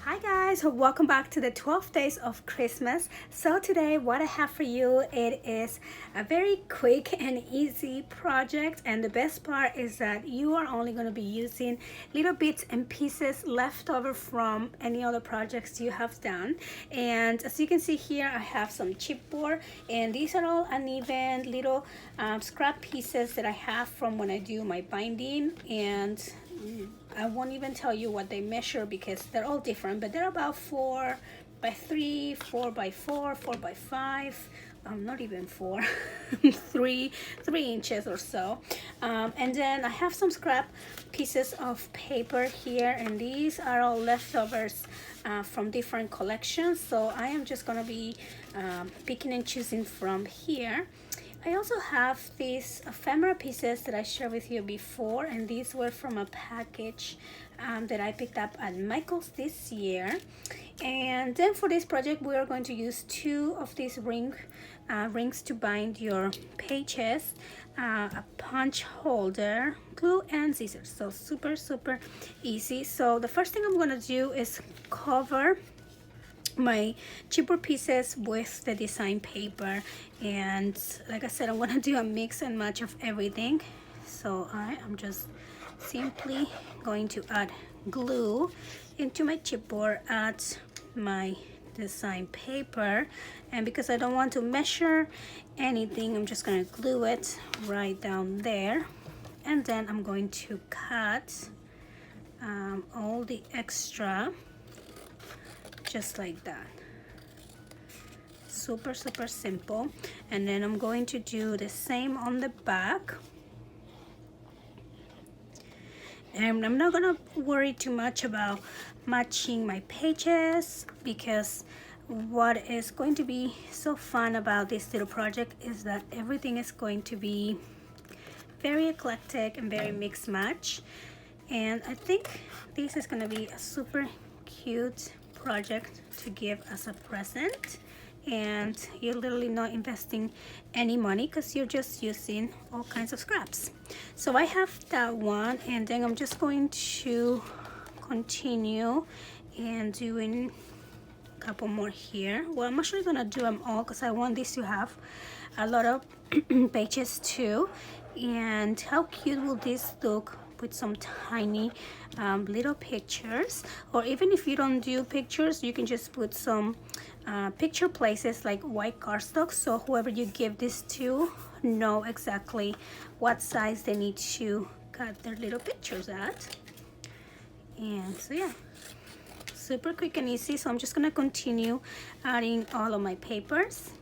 Hi guys, welcome back to the 12 days of Christmas. So today what I have for you, it is a very quick and easy project, and the best part is that you are only going to be using little bits and pieces left over from any other projects you have done. And as you can see here, I have some chipboard, and these are all uneven little scrap pieces that I have from when I do my binding, and I won't even tell you what they measure because they're all different, but they're about 4 by 3, 4 by 4, 4 by 5, not even 4, 3 inches or so. And then I have some scrap pieces of paper here, and these are all leftovers from different collections, so I am just going to be picking and choosing from here. I also have these ephemera pieces that I shared with you before, and these were from a package that I picked up at Michael's this year. And then for this project, we are going to use 2 of these rings to bind your pages, a punch holder, glue, and scissors. So super easy. So the first thing I'm going to do is cover my chipboard pieces with the design paper, and like I said, I'm gonna do a mix and match of everything. So I am just simply going to add glue into my chipboard at my design paper, and because I don't want to measure anything, I'm just gonna glue it right down there, and then I'm going to cut all the extra just like that. Super simple. And then I'm going to do the same on the back, and I'm not gonna worry too much about matching my pages, because what is going to be so fun about this little project is that everything is going to be very eclectic and very mix match, and I think this is gonna be a super cute project to give as a present, and you're literally not investing any money because you're just using all kinds of scraps. So I have that one, and then I'm just going to continue and doing a couple more here. Well, I'm actually gonna do them all because I want this to have a lot of pages too. And how cute will this look with some tiny little pictures? Or even if you don't do pictures, you can just put some picture places like white cardstock, so whoever you give this to know exactly what size they need to cut their little pictures at. And so yeah, super quick and easy. So I'm just gonna continue adding all of my papers.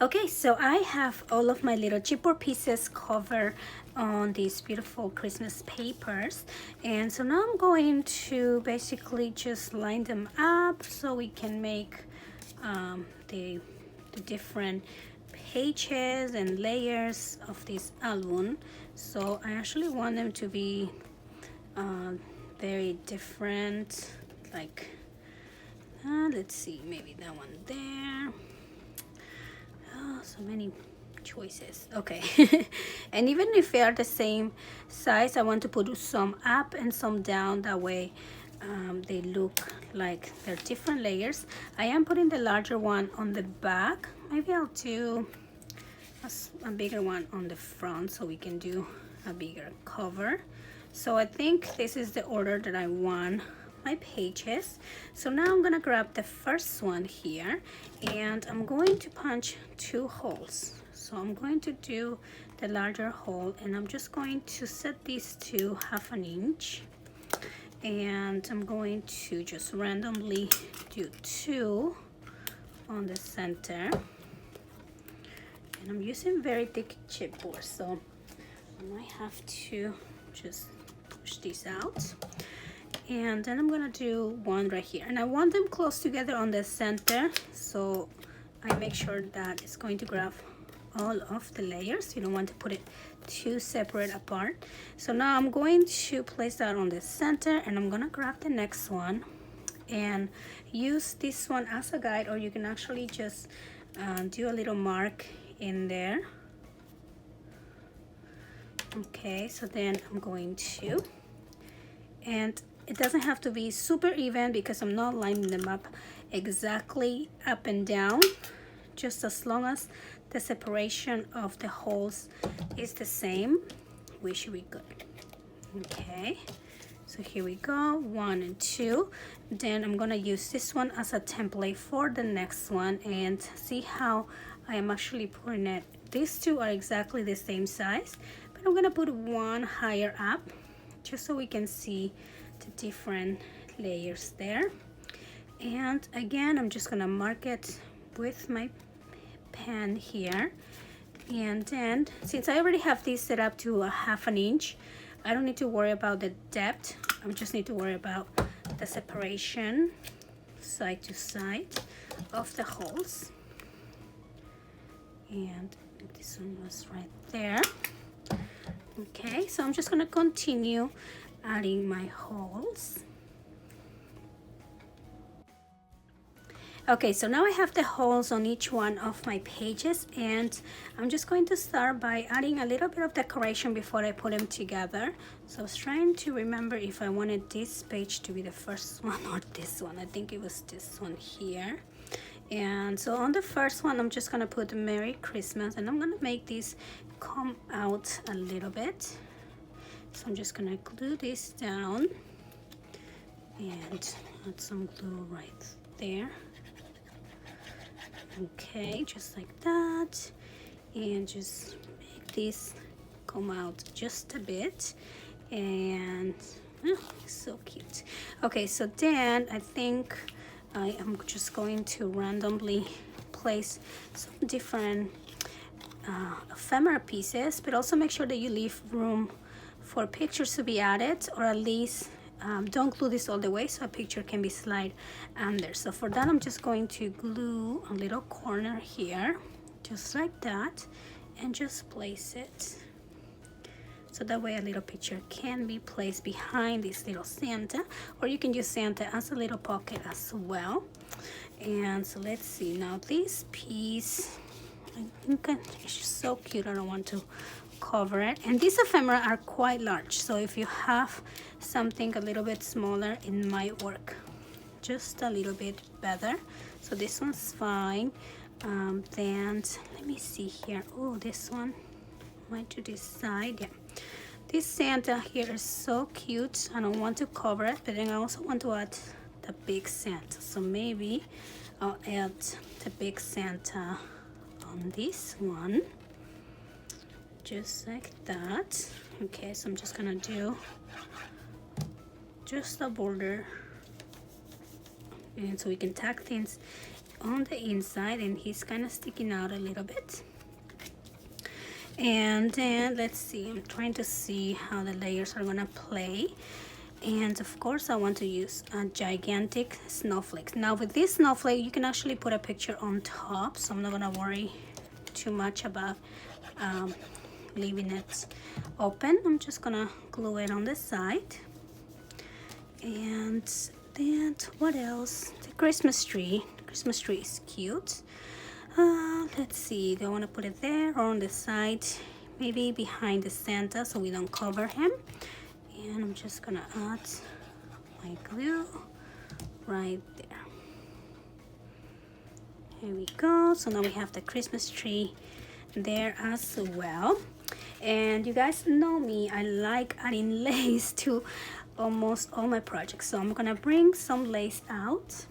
Okay, so I have all of my little chipboard pieces covered on these beautiful Christmas papers, and so now I'm going to basically just line them up so we can make the different pages and layers of this album. So I actually want them to be very different, like let's see, maybe that one there. Oh, so many choices. Okay. And even if they are the same size, I want to put some up and some down. That way they look like they're different layers. I am putting the larger one on the back. Maybe I'll do a bigger one on the front so we can do a bigger cover. So I think this is the order that I want my pages. So now I'm gonna grab the first one here and I'm going to punch 2 holes. So I'm going to do the larger hole and I'm just going to set these to 1/2 inch, and I'm going to just randomly do 2 on the center. And I'm using very thick chipboard, so I might have to just push these out. And then I'm gonna do one right here, and I want them close together on the center, so I make sure that it's going to grab all of the layers. You don't want to put it too separate apart. So now I'm going to place that on the center, and I'm gonna grab the next one and use this one as a guide, or you can actually just do a little mark in there. Okay, so then I'm going to, and it doesn't have to be super even because I'm not lining them up exactly up and down, just as long as the separation of the holes is the same, we should be good. Okay, so here we go, 1 and 2. Then I'm gonna use this one as a template for the next one, and see how I am actually putting it. These 2 are exactly the same size, but I'm gonna put one higher up just so we can see the different layers there. And again, I'm just gonna mark it with my pen here, and then since I already have this set up to 1/2 inch, I don't need to worry about the depth. I just need to worry about the separation side to side of the holes. And this one was right there. Okay, so I'm just gonna continue adding my holes. Okay, so now I have the holes on each one of my pages, and I'm just going to start by adding a little bit of decoration before I put them together. So I was trying to remember if I wanted this page to be the first one or this one. I think it was this one here. And so on the first one, I'm just gonna put Merry Christmas, and I'm gonna make this come out a little bit. So I'm just gonna glue this down and add some glue right there. Okay, just like that, and just make this come out just a bit. And oh, so cute. Okay, so then I think I am just going to randomly place some different ephemera pieces, but also make sure that you leave room for pictures to be added, or at least don't glue this all the way so a picture can be slide under. So for that, I'm just going to glue a little corner here, just like that, and just place it. So that way a little picture can be placed behind this little Santa, or you can use Santa as a little pocket as well. And so let's see, now this piece, I think it's just so cute, I don't want to cover it. And these ephemera are quite large, so if you have something a little bit smaller, it might work just a little bit better. So this one's fine. Then let me see here. Oh, this one might to this side. Yeah, this Santa here is so cute. I don't want to cover it, but then I also want to add the big Santa, so maybe I'll add the big Santa on this one, just like that. Okay, so I'm just gonna do just a border, and so we can tack things on the inside, and he's kind of sticking out a little bit. And then let's see, I'm trying to see how the layers are gonna play. And of course I want to use a gigantic snowflake. Now with this snowflake, you can actually put a picture on top, so I'm not gonna worry too much about leaving it open. I'm just gonna glue it on the side. And then what else? The Christmas tree. The Christmas tree is cute. Let's see, do I want to put it there or on the side? Maybe behind the Santa so we don't cover him. And I'm just gonna add my glue right there. Here we go. So now we have the Christmas tree there as well. And you guys know me, I like adding lace to almost all my projects. So I'm gonna bring some lace out.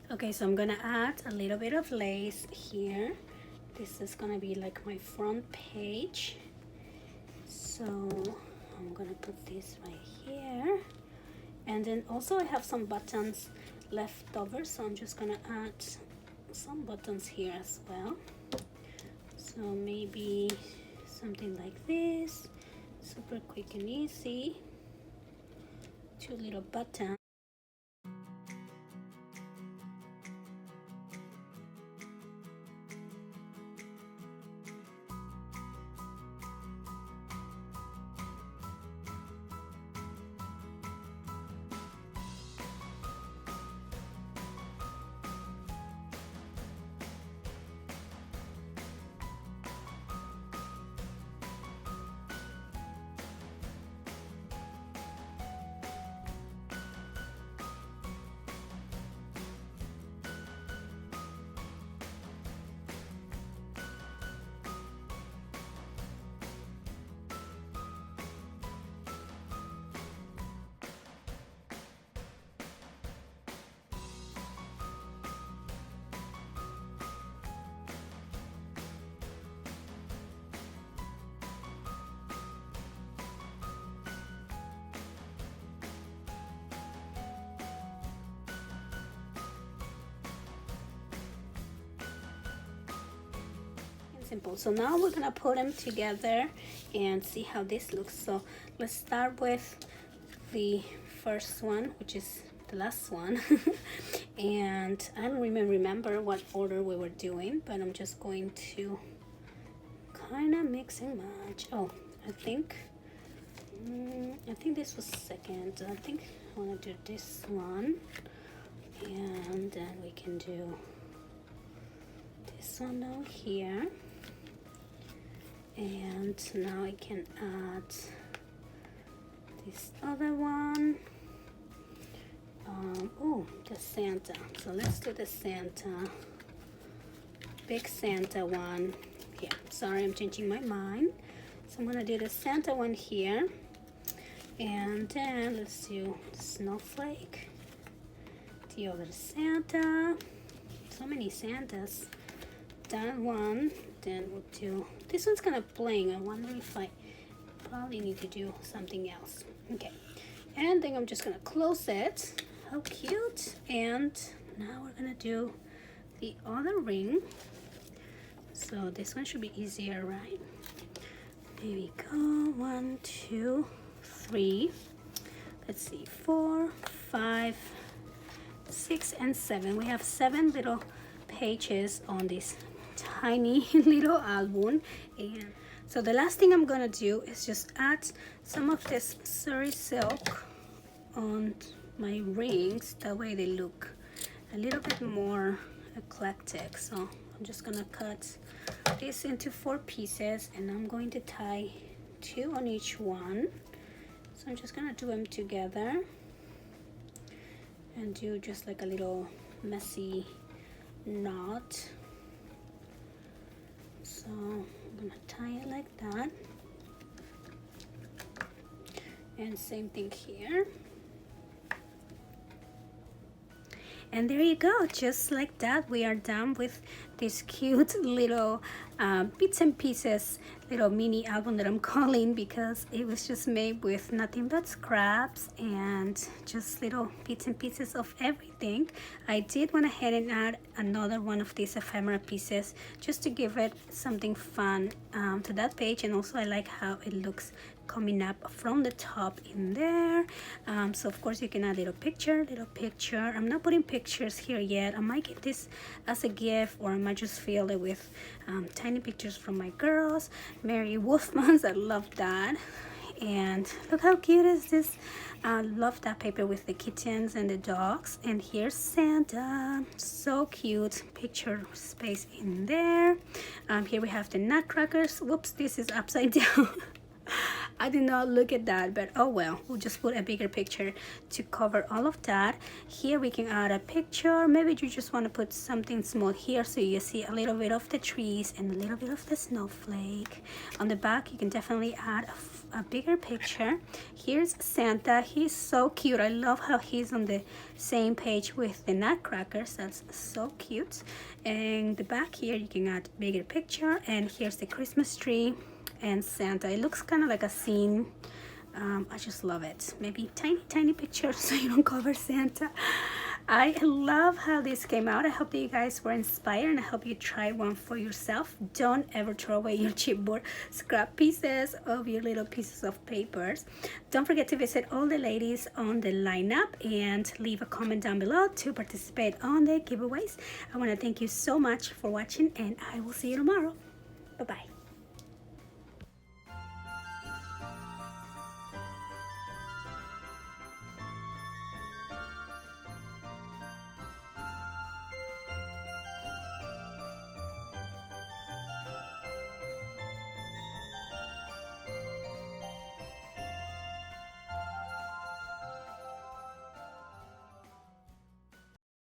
Okay, so I'm gonna add a little bit of lace here. This is gonna be like my front page. So I'm gonna put this right here. And then also I have some buttons left over, so I'm just gonna add some buttons here as well. So maybe something like this, super quick and easy. 2 little buttons. Simple. So now we're gonna put them together and see how this looks. So let's start with the first one, which is the last one. And I don't remember what order we were doing, but I'm just going to kind of mix and match. Oh, I think this was second. I think I want to do this one, and then we can do this one down here. And now I can add this other one. Oh, the Santa. So let's do the Santa. Big Santa one. Yeah, sorry, I'm changing my mind. So I'm gonna do the Santa one here. And then let's do Snowflake. The other Santa. So many Santas. That one. Then we'll do, this one's kind of plain. I wonder if I probably need to do something else. Okay, and then I'm just gonna close it. How cute. And now we're gonna do the other ring. So this one should be easier, right? There we go. 1, 2, 3. Let's see, 4, 5, 6, and 7. We have 7 little pages on this tiny little album. And so the last thing I'm gonna do is just add some of this suri silk on my rings. That way they look a little bit more eclectic. So I'm just gonna cut this into 4 pieces, and I'm going to tie 2 on each one. So I'm just gonna do them together and do just like a little messy knot. So I'm gonna tie it like that, and same thing here. And there you go, just like that, we are done with this cute little bits and pieces, little mini album that I'm calling, because it was just made with nothing but scraps and just little bits and pieces of everything. I did went ahead and add another one of these ephemera pieces just to give it something fun to that page. And also I like how it looks coming up from the top in there. So of course you can add little picture. I'm not putting pictures here yet. I might get this as a gift, or I might just fill it with tiny pictures from my girls, Mary Wolfmans. I love that. And look how cute is this. I love that paper with the kittens and the dogs. And here's Santa, so cute. Picture space in there. Here we have the nutcrackers. Whoops, this is upside down. I did not look at that, but oh well, we'll just put a bigger picture to cover all of that. Here we can add a picture. Maybe you just want to put something small here so you see a little bit of the trees and a little bit of the snowflake. On the back you can definitely add a bigger picture. Here's Santa. He's so cute. I love how he's on the same page with the nutcrackers. That's so cute. And the back here you can add bigger picture, and here's the Christmas tree and Santa. It looks kind of like a scene. I just love it. Maybe tiny pictures so you don't cover Santa. I love how this came out. I hope that you guys were inspired, and I hope you try one for yourself. Don't ever throw away your chipboard scrap pieces of your little pieces of papers. Don't forget to visit all the ladies on the lineup and leave a comment down below to participate on the giveaways. I want to thank you so much for watching, and I will see you tomorrow. Bye bye.